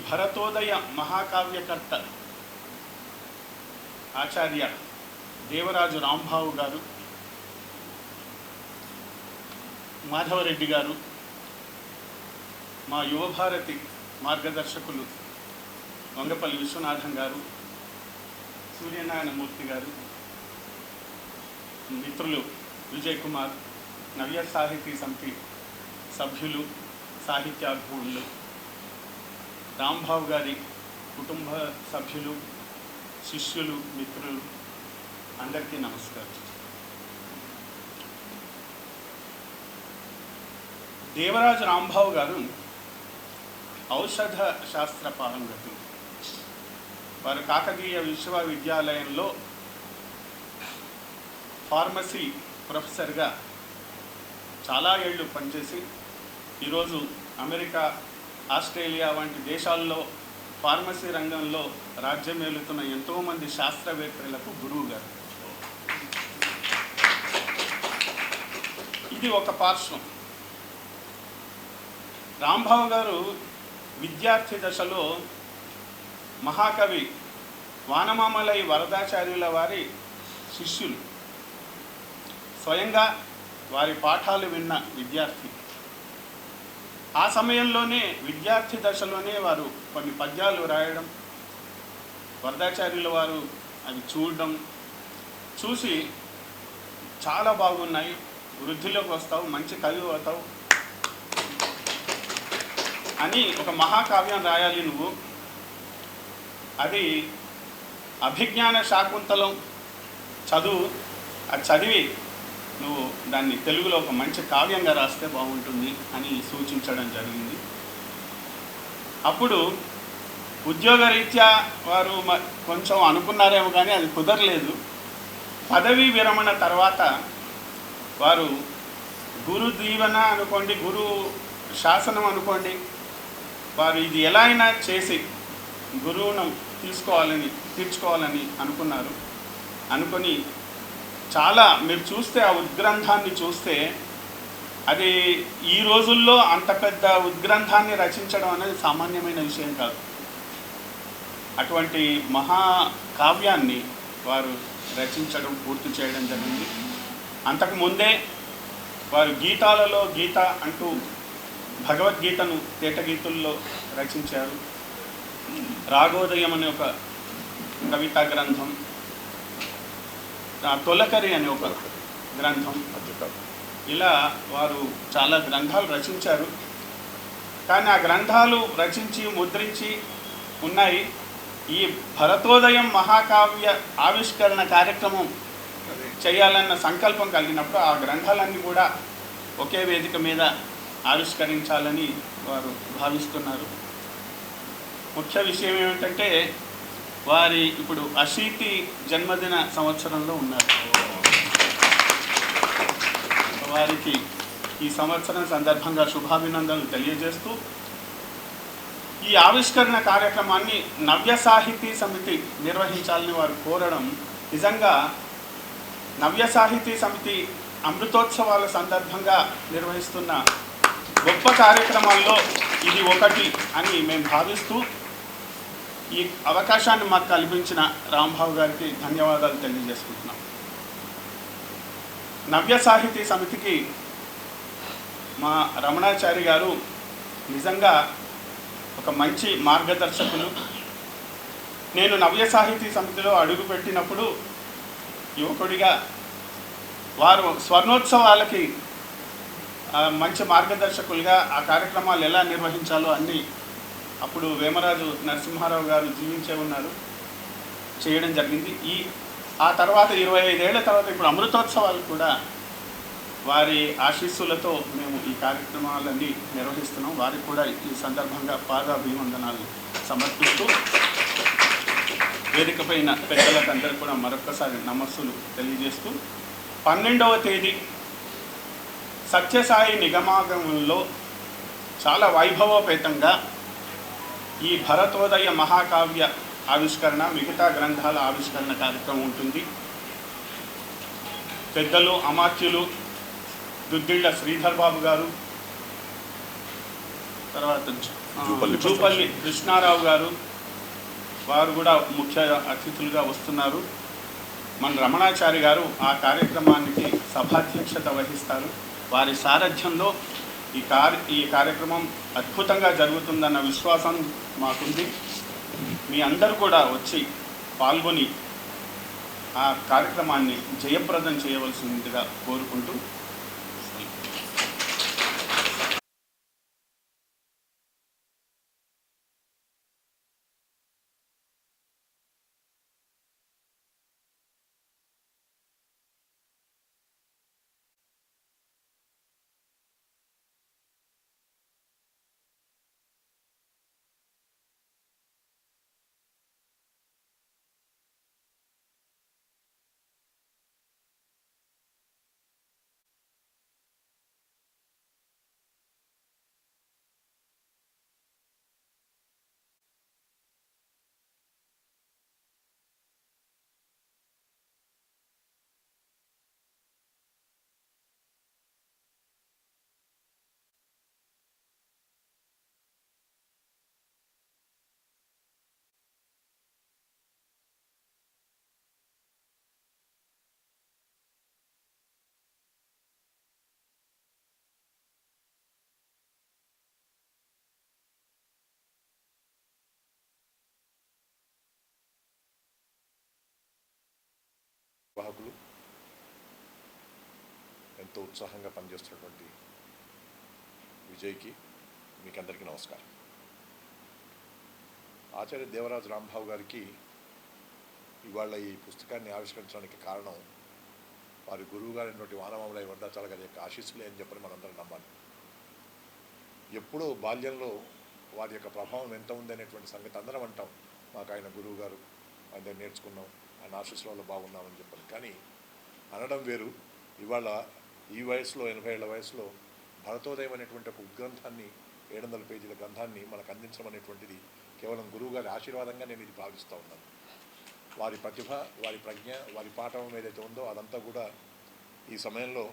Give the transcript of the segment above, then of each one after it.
భరతోదయ మహాకావ్యకర్త ఆచార్య దేవరాజు రాంబాబు గారు, మాధవరెడ్డి గారు, మా యువభారతి మార్గదర్శకులు వంగపల్లి విశ్వనాథం గారు, సూర్యనారాయణమూర్తి గారు, మిత్రులు విజయ్ కుమార్, నవ్య సాహితీ సమితి సభ్యులు, సాహిత్యాభిమానులు, రాంబాబు గారి కుటుంబ సభ్యులు, శిష్యులు, మిత్రులు అందరికీ నమస్కారం. దేవరాజు రాంబాబు గారు ఔషధ శాస్త్ర పారంగతులు. వారు కాకతీయ విశ్వవిద్యాలయంలో ఫార్మసీ ప్రొఫెసర్గా చాలా ఏళ్ళు పనిచేసి ఈరోజు అమెరికా, ఆస్ట్రేలియా వంటి దేశాల్లో ఫార్మసీ రంగంలో రాజ్యమేలుతున్న ఎంతోమంది శాస్త్రవేత్తలకు గురువు గారు. ఇది ఒక పార్శ్వం. రాంబాబు గారు విద్యార్థి దశలో మహాకవి వానమామలై వరదాచార్యుల వారి శిష్యులు. స్వయంగా వారి పాఠాలు విన్న విద్యార్థి. ఆ సమయంలోనే విద్యార్థి దశలోనే వారు కొన్ని పద్యాలు రాయడం, వరదాచార్యుల వారు అవి చూడడం, చూసి చాలా బాగున్నాయి, వృద్ధిలోకి వస్తావు, మంచి కవి అవుతావు అని ఒక మహాకావ్యం రాయాలి నువ్వు, అది అభిజ్ఞాన శాకుంతలం చదువు, అది చదివి నువ్వు దాన్ని తెలుగులో ఒక మంచి కావ్యంగా రాస్తే బాగుంటుంది అని సూచించడం జరిగింది. అప్పుడు ఉద్యోగరీత్యా వారు కొంచెం అనుకున్నారేమో కానీ అది కుదరలేదు. పదవీ విరమణ తర్వాత వారు గురు దీవెన అనుకోండి, గురు శాసనం అనుకోండి, వారు ఇది ఎలా అయినా చేసి గురువును తీర్చుకోవాలని అనుకున్నారు. అనుకొని చాలా, మీరు చూస్తే ఆ ఉద్గ్రంథాన్ని చూస్తే అది ఈ రోజుల్లో అంత పెద్ద ఉద్గ్రంథాన్ని రచించడం అనేది సామాన్యమైన విషయం కాదు. అటువంటి మహాకావ్యాన్ని వారు రచించడం, పూర్తి చేయడం జరిగింది. అంతకుముందే వారు గీతాలలో గీత అంటూ భగవద్గీతను తేటగీతుల్లో రచించారు. రాగోదయం అనే ఒక కవితా గ్రంథం, తొలకరి అనే ఒక గ్రంథం, ఇలా వారు చాలా గ్రంథాలు రచించారు. కానీ ఆ గ్రంథాలు రచించి ముద్రించి ఉన్నాయి. ఈ భరతోదయం మహాకావ్య ఆవిష్కరణ కార్యక్రమం చేయాలన్న సంకల్పం కలిగినప్పుడు ఆ గ్రంథాలన్నీ కూడా ఒకే వేదిక మీద ఆవిష్కరించాలని వారు భావిస్తున్నారు. ముఖ్య విషయం ఏమిటంటే వారి ఇప్పుడు 80 జన్మదిన సంవత్సరంలో ఉన్నారు. వారికి ఈ సంవత్సరం సందర్భంగా శుభాభినందనలు తెలియజేస్తూ ఈ ఆవిష్కరణ కార్యక్రమాన్ని నవ్య సాహితీ సమితి నిర్వహించాలని వారు కోరడం నిజంగా నవ్య సాహితీ సమితి అమృతోత్సవాల సందర్భంగా నిర్వహిస్తున్న గొప్ప కార్యక్రమాల్లో ఇది ఒకటి అని మేము భావిస్తూ ఈ అవకాశాన్ని మాకు కల్పించిన రాంబాబు గారికి ధన్యవాదాలు తెలియజేసుకుంటున్నాం. నవ్య సాహితీ సమితికి మా రమణాచారి గారు నిజంగా ఒక మంచి మార్గదర్శకులు. నేను నవ్య సాహితీ సమితిలో అడుగుపెట్టినప్పుడు యువకుడిగా వారు స్వర్ణోత్సవాలకి మంచి మార్గదర్శకులుగా ఆ కార్యక్రమాలు ఎలా నిర్వహించాలో అన్నీ అప్పుడు వేమరాజు నరసింహారావు గారు జీవించే ఉన్నారు, చేయడం జరిగింది. ఆ తర్వాత 25 ఏళ్ల తర్వాత ఇప్పుడు అమృతోత్సవాలు కూడా వారి ఆశీస్సులతో మేము ఈ కార్యక్రమాలన్నీ నిర్వహిస్తున్నాం. వారికి కూడా ఈ సందర్భంగా పాదాభివందనాలు సమర్పిస్తూ వేదికపైన పెద్దలకు అందరికీ కూడా మరొకసారి నమస్సులు తెలియజేస్తూ 12వ తేదీ సత్యసాయి నిగమాగమంలో చాలా వైభవోపేతంగా ఈ భరతోదయ మహాకావ్య ఆవిష్కరణ, మిగతా గ్రంథాల ఆవిష్కరణ కార్యక్రమం ఉంటుంది. పెద్దలు అమాత్యులు దుద్దిళ్ల శ్రీధర్ బాబు గారు, తర్వాత జూపల్లి కృష్ణారావు గారు, వారు కూడా ముఖ్య అతిథులుగా వస్తున్నారు. మన రమణాచారి గారు ఆ కార్యక్రమానికి సభాధ్యక్షత వహిస్తారు. వారి సారథ్యంలో ఈ కార్యక్రమం అద్భుతంగా జరుగుతుందన్న విశ్వాసం మాకుంది. మీ అందరూ కూడా వచ్చి పాల్గొని ఆ కార్యక్రమాన్ని జయప్రదం చేయవలసిందిగా కోరుకుంటూ నిర్వాహకులు, ఎంతో ఉత్సాహంగా పనిచేస్తున్నటువంటి విజయ్కి మీకు అందరికీ నమస్కారం. ఆచార్య దేవరాజు రాంబాబు గారికి ఇవాళ ఈ పుస్తకాన్ని ఆవిష్కరించడానికి కారణం వారి గురువు గారైనటువంటి వానమామలై వరదాచార్య గారి యొక్క ఆశీస్సులే అని చెప్పని మనందరం నమ్మాలి. ఎప్పుడో బాల్యంలో వారి యొక్క ప్రభావం ఎంత ఉందనేటువంటి సంగతి అందరం అంటాం. మాకు ఆయన గురువు గారు, ఆయన నేర్చుకున్నాం, ఆయన ఆశీస్సులలో బాగున్నామని చెప్పాలి. కానీ అనడం వేరు. ఇవాళ ఈ వయసులో 80 ఏళ్ల వయసులో భరతోదయం అనేటువంటి ఒక ఉద్గ్రంథాన్ని 700 పేజీల గ్రంథాన్ని మనకు అందించడం అనేటువంటిది కేవలం గురువుగారి ఆశీర్వాదంగా నేను ఇది భావిస్తూ ఉన్నాను. వారి ప్రతిభ, వారి ప్రజ్ఞ, వారి పాఠం ఏదైతే ఉందో అదంతా కూడా ఈ సమయంలో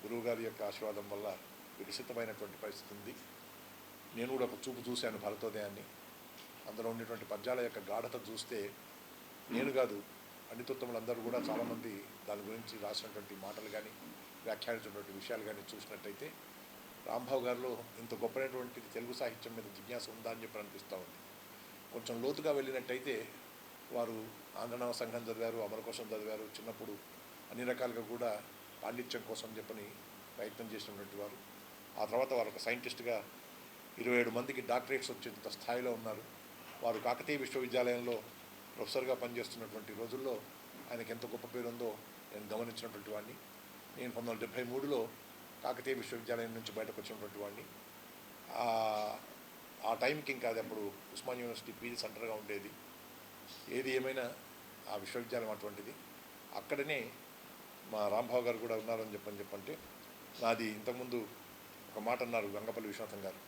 గురువుగారి యొక్క ఆశీర్వాదం వల్ల వికసితమైనటువంటి పరిస్థితి ఉంది. నేను కూడా ఒక చూపు చూశాను భరతోదయాన్ని. అందులో ఉండేటువంటి పద్యాల యొక్క గాఢత చూస్తే నేను కాదు, పండితోత్తములందరూ కూడా చాలామంది దాని గురించి రాసినటువంటి మాటలు కానీ వ్యాఖ్యానించినటువంటి విషయాలు కానీ చూసినట్టయితే రాంబాబు గారిలో ఇంత గొప్పైనటువంటి తెలుగు సాహిత్యం మీద జిజ్ఞాస ఉందా అని చెప్పి అనిపిస్తూ ఉంది. కొంచెం లోతుగా వెళ్ళినట్టయితే వారు ఆంధ్రనవ సంఘం చదివారు, అమర కోసం చదివారు. చిన్నప్పుడు అన్ని రకాలుగా కూడా పాండిత్యం కోసం చెప్పని ప్రయత్నం చేసినటువంటి వారు. ఆ తర్వాత వారు ఒక సైంటిస్ట్గా 27 మందికి డాక్టరేట్స్ వచ్చేంత స్థాయిలో ఉన్నారు. వారు కాకతీయ విశ్వవిద్యాలయంలో ప్రొఫెసర్గా పనిచేస్తున్నటువంటి రోజుల్లో ఆయనకి ఎంత గొప్ప పేరు ఉందో నేను గమనించినటువంటి వాడిని. నేను 1973లో కాకతీయ విశ్వవిద్యాలయం నుంచి బయటకు వచ్చినటువంటి వాడిని. ఆ టైంకి ఇంకా అది అప్పుడు ఉస్మాన్ యూనివర్సిటీ పీజీ సెంటర్గా ఉండేది. ఏది ఏమైనా ఆ విశ్వవిద్యాలయం అటువంటిది. అక్కడనే మా రాంబాబు గారు కూడా ఉన్నారని చెప్పంటే నాది ఇంతకుముందు ఒక మాట అన్నారు గంగపల్లి విశ్వనాథం గారు.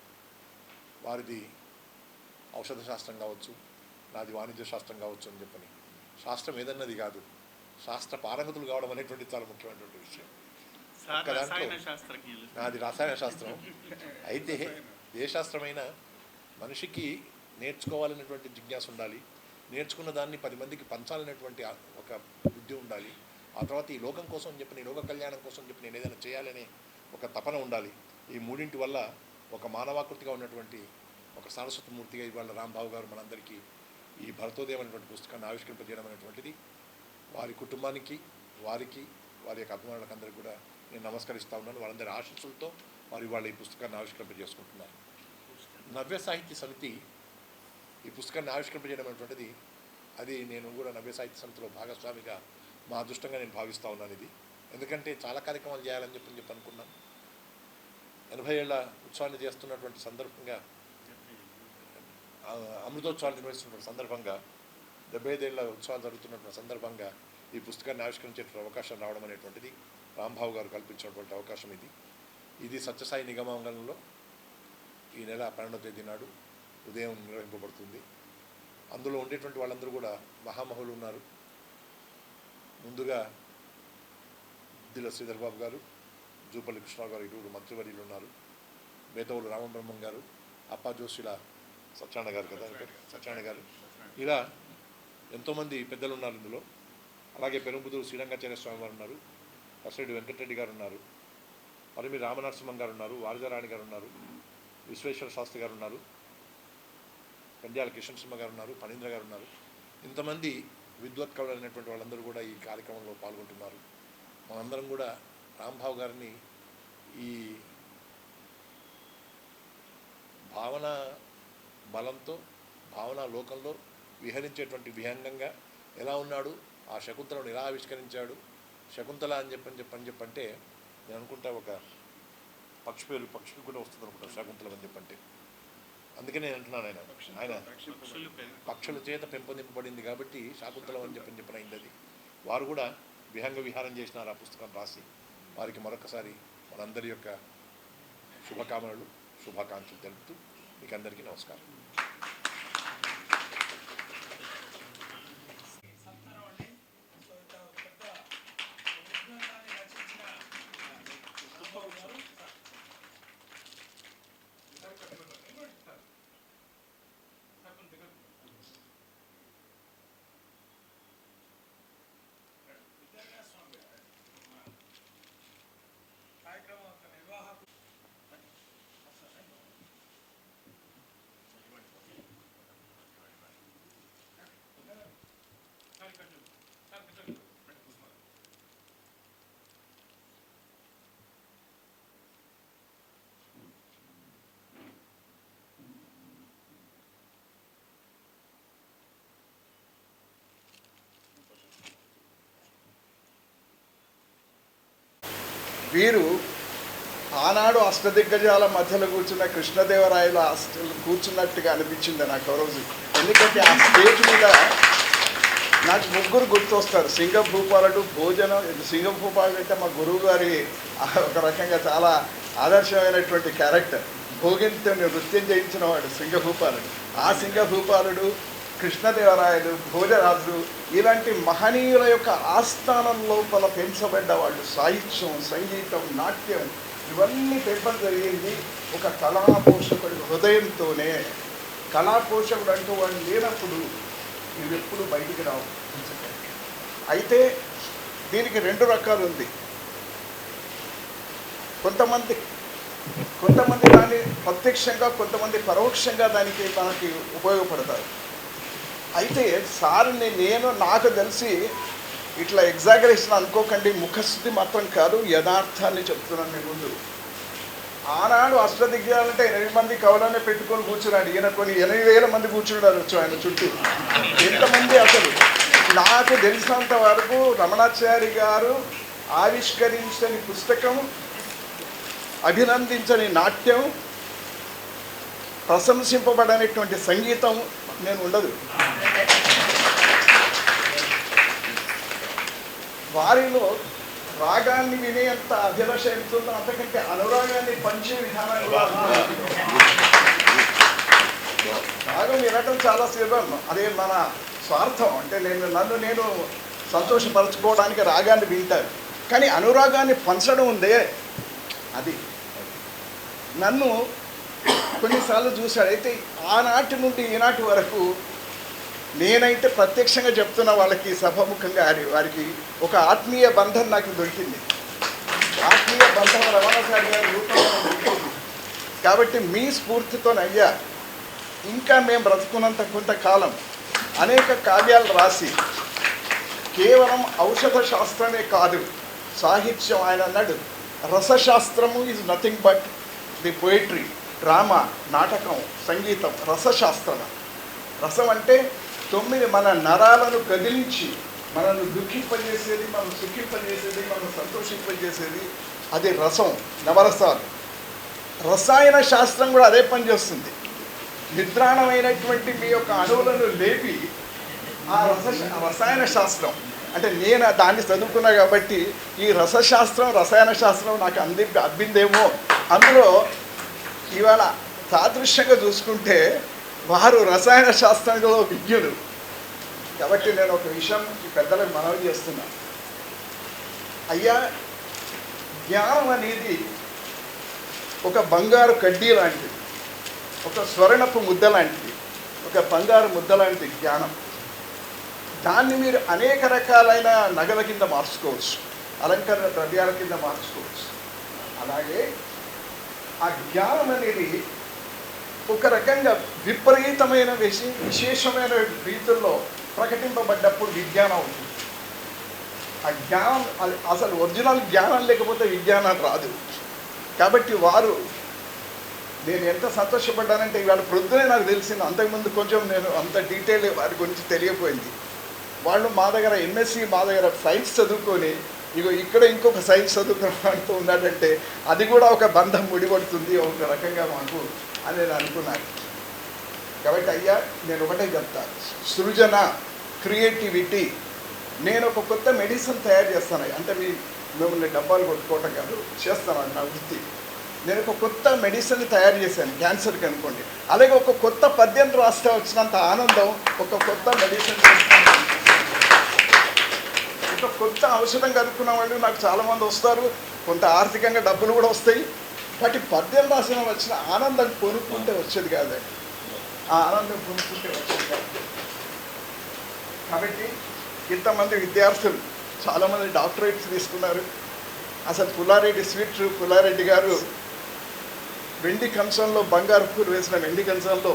వారిది ఔషధ శాస్త్రం కావచ్చు, నాది వాణిజ్య శాస్త్రం కావచ్చు అని చెప్పని. శాస్త్రం ఏదన్నది కాదు, శాస్త్ర పారంగతులు కావడం అనేటువంటి చాలా ముఖ్యమైనటువంటి విషయం. నాది రసాయన శాస్త్రం. అయితే ఏ శాస్త్రమైనా మనిషికి నేర్చుకోవాలనేటువంటి జిజ్ఞాస ఉండాలి, నేర్చుకున్న దాన్ని 10 మందికి పంచాలనేటువంటి ఒక బుద్ధి ఉండాలి. ఆ తర్వాత ఈ లోకం కోసం అని చెప్పి, లోక కళ్యాణం కోసం చెప్పి నేను ఏదైనా చేయాలనే ఒక తపన ఉండాలి. ఈ మూడింటి వల్ల ఒక మానవాకృతిగా ఉన్నటువంటి ఒక సరస్వతి మూర్తిగా ఇవాళ రాంబాబు గారు మనందరికీ ఈ భరతోదయం అనేటువంటి పుస్తకాన్ని ఆవిష్కరింపజేయడం అనేటువంటిది వారి కుటుంబానికి, వారికి, వారి యొక్క అభిమానులకు అందరికీ కూడా నేను నమస్కరిస్తూ ఉన్నాను. వాళ్ళందరి ఆశీస్సులతో వారు ఇవాళ ఈ పుస్తకాన్ని ఆవిష్కరింపజేసుకుంటున్నారు. నవ్య సాహిత్య సమితి ఈ పుస్తకాన్ని ఆవిష్కరింపజేయడం అనేటువంటిది, అది నేను కూడా నవ్య సాహిత్య సమితిలో భాగస్వామిగా మా అదృష్టంగా నేను భావిస్తూ ఉన్నాను. ఇది ఎందుకంటే చాలా కార్యక్రమాలు చేయాలని చెప్పి అనుకున్నాం. 80 ఏళ్ల ఉత్సవాన్ని చేస్తున్నటువంటి సందర్భంగా, అమృతోత్సవాలు నిర్వహిస్తున్న సందర్భంగా, 75 ఏళ్ల ఉత్సవాలు జరుగుతున్నటువంటి సందర్భంగా ఈ పుస్తకాన్ని ఆవిష్కరించేటువంటి అవకాశం రావడం అనేటువంటిది రాంబాబు గారు కల్పించినటువంటి అవకాశం. ఇది సత్యసాయి నిగమాంగంలో ఈ నెల 12వ తేదీ నాడు ఉదయం నిర్వహింపబడుతుంది. అందులో ఉండేటువంటి వాళ్ళందరూ కూడా మహామహులు ఉన్నారు. ముందుగా దిల్ల శ్రీధర్ బాబు గారు, జూపల్లి కృష్ణరావు గారు, ఇరువురు మంత్రివర్యులు ఉన్నారు. బేతవులు రామబ్రహ్మం గారు, అప్పా జోషిల సత్యనారాయణ గారు కదా, సత్యనారాయణ గారు, ఇలా ఎంతోమంది పెద్దలు ఉన్నారు ఇందులో. అలాగే పెరుంబుదూరు శ్రీరంగాచార్య స్వామి వారు ఉన్నారు, కసిరెడ్డి వెంకటరెడ్డి గారు ఉన్నారు, పరిమి రామనరసింహం గారు ఉన్నారు, వారజారాణి గారు ఉన్నారు, విశ్వేశ్వర శాస్త్రి గారు ఉన్నారు, కండ్యాల కిషన్ గారు ఉన్నారు, ఫణీంద్ర గారు ఉన్నారు. ఇంతమంది విద్వత్కవులు అయినటువంటి వాళ్ళందరూ కూడా ఈ కార్యక్రమంలో పాల్గొంటున్నారు. మనందరం కూడా రాంబాబు గారిని ఈ భావన బలంతో, భావన లోకంలో విహరించేటువంటి విహంగంగా ఎలా ఉన్నాడు, ఆ శకుంతలను ఎలా ఆవిష్కరించాడు, శకుంతల అని చెప్పంటే నేను అనుకుంటా ఒక పక్షికి కూడా వస్తుంది అనుకుంటా శకుంతలం అని చెప్పంటే. అందుకనే నేను అంటున్నాను, ఆయన పక్షుల చేత పెంపొందింపబడింది కాబట్టి శాకుంతలం అని చెప్పిన అయింది. అది వారు కూడా విహంగ విహారం చేసినారు ఆ పుస్తకం రాసి. వారికి మరొకసారి మనందరి యొక్క శుభకామనలు, శుభాకాంక్షలు తెలుపుతూ మీకు అందరికీ నమస్కారం. వీరు ఆనాడు అష్టదిగ్గజాల మధ్యలో కూర్చున్న కృష్ణదేవరాయల కూర్చున్నట్టుగా అనిపించింది నాకు ఆ రోజు. ఎందుకంటే ఆ స్టేజ్ మీద నాకు ముగ్గురు గుర్తొస్తారు. సింగభూపాలుడు భోజనం. సింగభూపాలుడు అంటే మా గురువు గారి ఒక రకంగా చాలా ఆదర్శమైనటువంటి క్యారెక్టర్. భోగితో నృత్యం చేయించిన వాడు సింగభూపాలుడు. ఆ సింగభూపాలుడు, కృష్ణదేవరాయలు, భోజరాజులు ఇలాంటి మహనీయుల యొక్క ఆస్థానం లోపల పెంచబడ్డ వాళ్ళు. సాహిత్యం, సంగీతం, నాట్యం ఇవన్నీ పెంపడం జరిగింది ఒక కళాపోషకుడి హృదయంతోనే. కళాపోషకుడు అంటూ వాడు లేనప్పుడు ఇవి ఎప్పుడు బయటికి రావు. అయితే దీనికి రెండు రకాలు ఉంది. కొంతమంది దాన్ని ప్రత్యక్షంగా, కొంతమంది పరోక్షంగా దానికి మనకి ఉపయోగపడతారు. అయితే సార్ని నాకు తెలిసి ఇట్లా ఎగ్జాగరేషన్ అనుకోకండి, ముఖస్థుతి మాత్రం కాదు, యథార్థాన్ని చెప్తున్నాను మీ ముందు. ఆనాడు అష్టదిగ్గజాలంటే 8 మంది కవులనే పెట్టుకొని కూర్చున్నాడు ఈయన. కొన్ని 8,000 మంది కూర్చున్నారు ఆయన చుట్టూ. ఎంతమంది అసలు నాకు తెలిసినంత వరకు రమణాచారి గారు ఆవిష్కరించని పుస్తకం, అభినందించని నాట్యం, ప్రశంసింపబడనేటువంటి సంగీతం నేను ఉండదు. వారిలో రాగాన్ని వినేంత అభిలాష ఎంతుందో అంతకంటే అనురాగాన్ని పంచే విధానం కూడా. రాగం వినటం చాలా సులభం, అదే మన స్వార్థం. అంటే నన్ను నేను సంతోషపరచుకోవడానికి రాగాన్ని వింటాను, కానీ అనురాగాన్ని పంచడం ఉందే అది నన్ను కొన్నిసార్లు చూశాడు. అయితే ఆనాటి నుండి ఈనాటి వరకు నేనైతే ప్రత్యక్షంగా చెప్తున్న వాళ్ళకి సభాముఖంగా వారికి ఒక ఆత్మీయ బంధం నాకు దొరికింది. ఆత్మీయ బంధం రమణాచారి గారి రూపంలో దొరికింది. కాబట్టి మీ స్ఫూర్తితోనయ్యా ఇంకా మేము బ్రతుకున్నంత కొంతకాలం అనేక కావ్యాలు రాసి కేవలం ఔషధ శాస్త్రమే కాదు, సాహిత్యం, ఆయన అన్నాడు రసశాస్త్రము is nothing but the poetry, drama, నాటకం, సంగీతం, రసశాస్త్రం. రసం అంటే 9 మన నరాలను కదిలించి మనల్ని దుఃఖింపజేసేది, మనం సుఖింపజేసేది, మనం సంతోషింపజేసేది, అది రసం, నవరసాలు. రసాయన శాస్త్రం కూడా అదే పనిచేస్తుంది. నిద్రాణమైనటువంటి మీ యొక్క అణువులను లేపి ఆ రసాయన శాస్త్రం అంటే నేను దాన్ని చదువుకున్నా కాబట్టి ఈ రసశాస్త్రం, రసాయన శాస్త్రం నాకు అబ్బిందేమో. అందులో ఇవాళ సాదృశ్యంగా చూసుకుంటే వారు రసాయన శాస్త్రంలో విజ్ఞులు. కాబట్టి నేను ఒక విషయం ఈ పెద్దలకు మనవి చేస్తున్నా. అయ్యా, జ్ఞానం అనేది ఒక బంగారు కడ్డీ లాంటిది. ఒక స్వర్ణపు ముద్ద లాంటిది, ఒక బంగారు ముద్ద లాంటి జ్ఞానం. దాన్ని మీరు అనేక రకాలైన నగల కింద మార్చుకోవచ్చు, అలంకరణ ద్రవ్యాల కింద మార్చుకోవచ్చు. అలాగే ఆ జ్ఞానం అనేది ఒక రకంగా విపరీతమైన విశేషమైన రీతుల్లో ప్రకటింపబడ్డప్పుడు విజ్ఞానం అవుతుంది. ఆ జ్ఞానం అసలు ఒరిజినల్ జ్ఞానం లేకపోతే విజ్ఞానం రాదు. కాబట్టి వారు, నేను ఎంత సంతోషపడ్డానంటే ఇవాళ ప్రొద్దునే నాకు తెలిసింది, అంతకుముందు కొంచెం నేను అంత డీటెయిల్ వారి గురించి తెలియపోయింది. వాళ్ళు మా దగ్గర ఎంఎస్సి, మా దగ్గర సైన్స్ చదువుకొని ఇక్కడ ఇంకొక సైన్స్ చదువుకున్నట్టు ఉన్నాడంటే అది కూడా ఒక బంధం ముడిపడుతుంది ఒక రకంగా మాకు అని నేను అనుకున్నాను. కాబట్టి అయ్యా నేను ఒకటే చెప్తాను, సృజన, క్రియేటివిటీ. నేను ఒక కొత్త మెడిసిన్ తయారు చేస్తాను, అంటే మిమ్మల్ని డబ్బాలు కొట్టుకోవటం కాదు, చేస్తాను నా వృత్తి. నేను ఒక కొత్త మెడిసిన్ తయారు చేశాను క్యాన్సర్కి అనుకోండి. అలాగే ఒక కొత్త పద్యం రాస్తే వచ్చినంత ఆనందం ఒక కొత్త మెడిసిన్, ఒక కొత్త ఔషధం కనుక్కున్న వాళ్ళు నాకు చాలామంది వస్తారు, కొంత ఆర్థికంగా డబ్బులు కూడా వస్తాయి. కాబట్టి పద్యం రాసిన వచ్చిన ఆనందం కొనుక్కుంటే వచ్చేది కాదు, ఆ ఆనందం కొనుక్కుంటే వచ్చేది కాదు. కాబట్టి ఇంతమంది విద్యార్థులు చాలామంది డాక్టరేట్స్ తీసుకున్నారు. అసలు పుల్లారెడ్డి గారు వెండి కంచంలో బంగారు పూలు వేసిన వెండి కంచంలో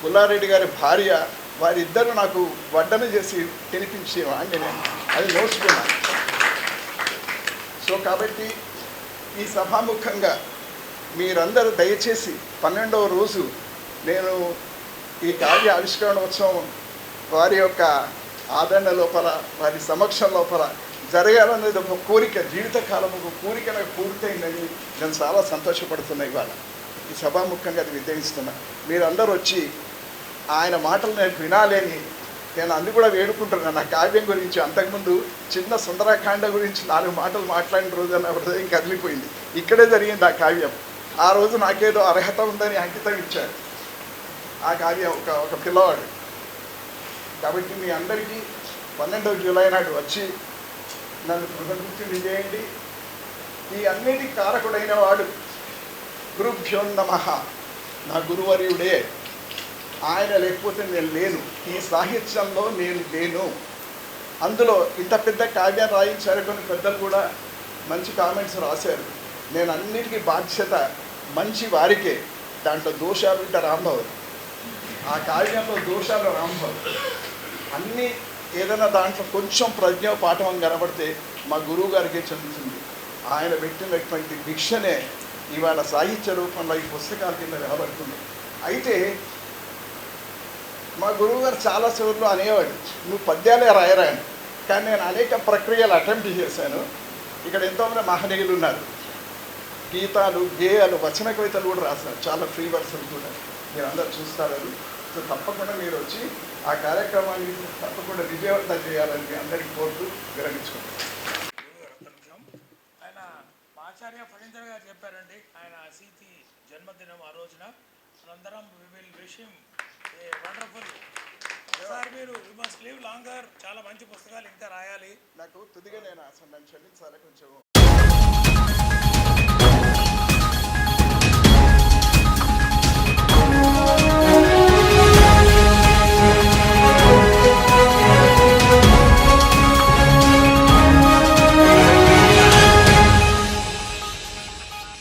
పుల్లారెడ్డి గారి భార్య, వారిద్దరూ నాకు వడ్డన చేసి తినిపించి అని నేను అది నోచుకున్నాను. సో కాబట్టి ఈ సభాముఖంగా మీరందరూ దయచేసి 12వ రోజు నేను ఈ కావ్య ఆవిష్కరణోత్సవం వారి యొక్క ఆదరణ లోపల, వారి సమక్షం లోపల జరగాలనేది ఒక కోరిక, జీవితకాలం ఒక కోరిక నాకు పూర్తయిందని నేను చాలా సంతోషపడుతున్నా. ఇవాళ ఈ సభాముఖంగా అది విద్యయిస్తున్నా. మీరందరూ వచ్చి ఆయన మాటలు నేను వినాలి అని నేను అందు కూడా వేడుకుంటున్నాను. నా కావ్యం గురించి అంతకుముందు చిన్న సుందరకాండ గురించి 4 మాటలు మాట్లాడిన రోజు నా హృదయం కదిలిపోయింది. ఇక్కడే జరిగింది ఆ కావ్యం. ఆ రోజు నాకేదో అర్హత ఉందని అంకితం ఇచ్చారు ఆ కావ్యం ఒక పిల్లవాడు. కాబట్టి మీ అందరికీ 12వ జూలై నాడు వచ్చి నన్ను కృతజ్ఞతలు చేయండి. ఈ అన్నిటి కారకుడైన వాడు గురుభ్యో నమః, నా గురువర్యుడే. ఆయన లేకపోతే నేను లేను, ఈ సాహిత్యంలో నేను లేను. అందులో ఇంత పెద్ద కావ్యం రాయించారు, కొన్ని పెద్దలు కూడా మంచి కామెంట్స్ రాశారు. నేను అన్నిటికీ బాధ్యత మంచి వారికే. దాంట్లో దోషాలు ఉంటే రాంభవ్, ఆ కావ్యంలో దోషాలు రాంభవ్. అన్నీ ఏదైనా దాంట్లో కొంచెం ప్రజ్ఞ పాఠం కనబడితే మా గురువు గారికే చెందుతుంది. ఆయన పెట్టినటువంటి భిక్షనే ఇవాళ సాహిత్య రూపంలో ఈ పుస్తకాల కింద నిలబడుతుంది. అయితే మా గురువుగారు చాలా చోట్ల అనేవాడు, నువ్వు పద్యాలే రాయరా అని. కానీ నేను అనేక ప్రక్రియలు అటెంప్ట్ చేశాను. ఇక్కడ ఎంతోమంది మహనీయులు ఉన్నారు, గీతాలు, గేయాలు, వచన కవితలు కూడా రాశారు, చాలా ఫ్రీ వర్సలు కూడా. మీరు అందరూ చూస్తారు. సో తప్పకుండా మీరు వచ్చి ఆ కార్యక్రమాన్ని తప్పకుండా విజయవంతం చేయాలని అందరికీ కోరుతూ విరమించుకుంటారు. ఆయన ఆచార్య ఫణీందర్ గారు చెప్పారండి, ఆయన అసీతి జన్మదినం ఆ రోజున మనందరం we will wish him a wonderful. Sir మీరు యూ మస్ట్ లివ్ లాంగర్, చాలా మంచి పుస్తకాలు ఇంకా రాయాలి. నాకు తుదిగా నేను అసలు నన్ను క్షమించాలి, కొంచెం